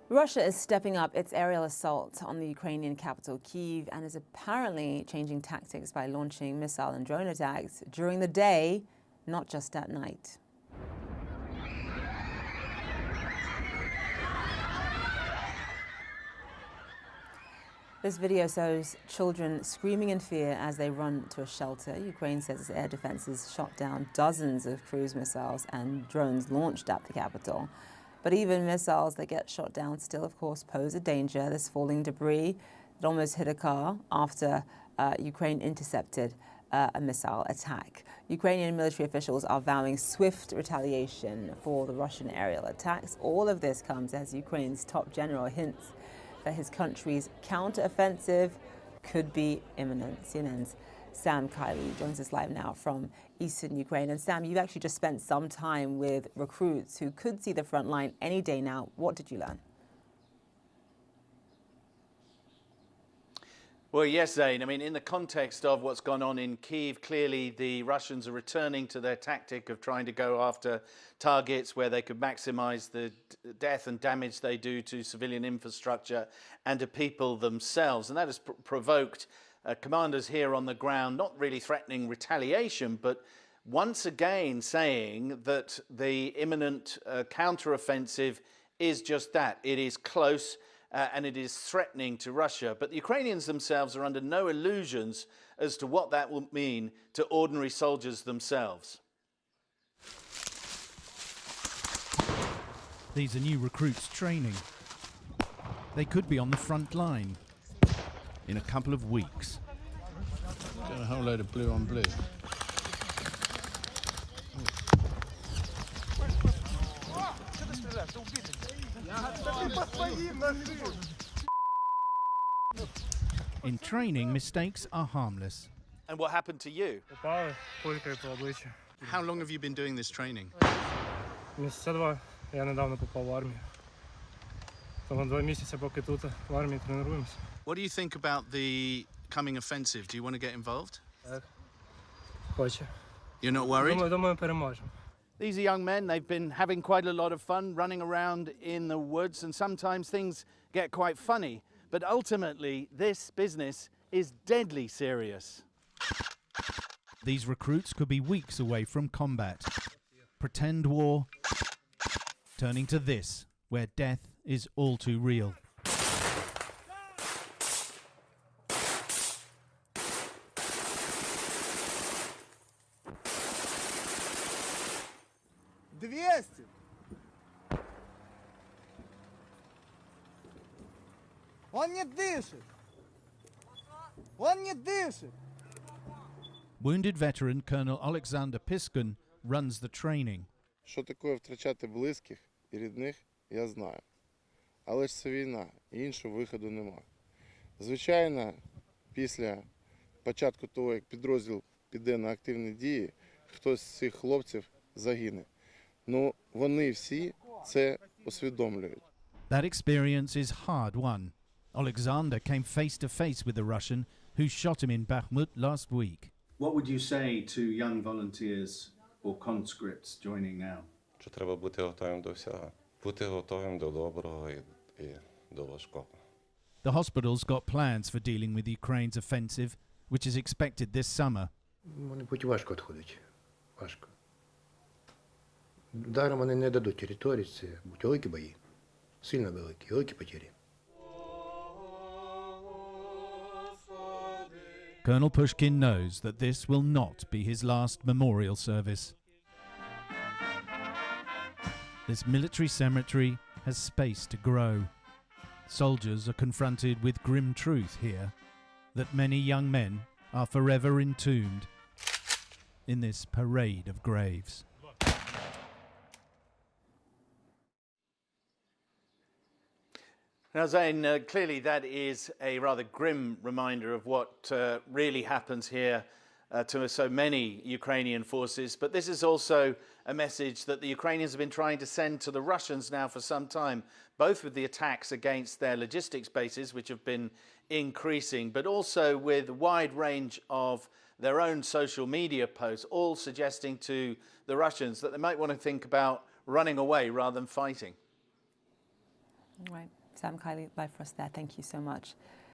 Russia is stepping up its aerial assault on the Ukrainian capital, Kyiv, and is apparently changing tactics by launching missile and drone attacks during the day, not just at night. This video shows children screaming in fear as they run to a shelter. Ukraine says its air defenses shot down dozens of cruise missiles and drones launched at the capital. But even missiles that get shot down still, of course, pose a danger. This falling debris that almost hit a car after Ukraine intercepted a missile attack. Ukrainian military officials are vowing swift retaliation for the Russian aerial attacks. All of this comes as Ukraine's top general hints that his country's counteroffensive could be imminent. CNN's Sam Kiley joins us live now from eastern Ukraine. And Sam, you've actually just spent some time with recruits who could see the front line any day now. What did you learn? Well, yes, Zain. I mean, in the context of what's gone on in Kyiv, clearly the Russians are returning to their tactic of trying to go after targets where they could maximize the death and damage they do to civilian infrastructure and to people themselves. And that has provoked commanders here on the ground not really threatening retaliation, but once again saying that the imminent counteroffensive is just that. It is close. And it is threatening to Russia. But the Ukrainians themselves are under no illusions as to what that will mean to ordinary soldiers themselves. These are new recruits training. They could be on the front line in a couple of weeks. Got a whole load of blue on blue. In training, mistakes are harmless. And what happened to you? How long have you been doing this training? Місяця два. Я недавно попав в армію. Тому 2 місяці, поки тут в армії тренуємося. What do you think about the coming offensive? Do you want to get involved? Так. Хочу. You're not worried? Думаю, переможемо. These are young men. They've been having quite a lot of fun running around in the woods, and sometimes things get quite funny. But ultimately, this business is deadly serious. These recruits could be weeks away from combat. Pretend war, turning to this, where death is all too real. Он не дышит! Он не дышит! Wounded veteran Colonel Alexander Piskun runs the training. Що таке втрачати близьких і рідних, я знаю. Але ж це війна, і іншого виходу нема. Звичайно, після початку того, як підрозділ піде на активні дії, хтось з цих хлопців загине. Ну, вони всі це усвідомлюють. That experience is hard won. Alexander came face to face with the Russian who shot him in Bakhmut last week. What would you say to young volunteers or conscripts joining now? Що треба бути готовим до всього. Бути готовим до доброго і до важкого. The hospital's got plans for dealing with Ukraine's offensive, which is expected this summer. Вони будуть важко відходити. Важко. Даром вони не дадуть території, це будуть великі бої. Сильно великі, великі потери. Colonel Pushkin knows that this will not be his last memorial service. This military cemetery has space to grow. Soldiers are confronted with grim truth here, that many young men are forever entombed in this parade of graves. Now, Zain, clearly that is a rather grim reminder of what really happens here to so many Ukrainian forces. But this is also a message that the Ukrainians have been trying to send to the Russians now for some time, both with the attacks against their logistics bases, which have been increasing, but also with a wide range of their own social media posts, all suggesting to the Russians that they might want to think about running away rather than fighting. Right. Sam Kiley, live for us there. Thank you so much.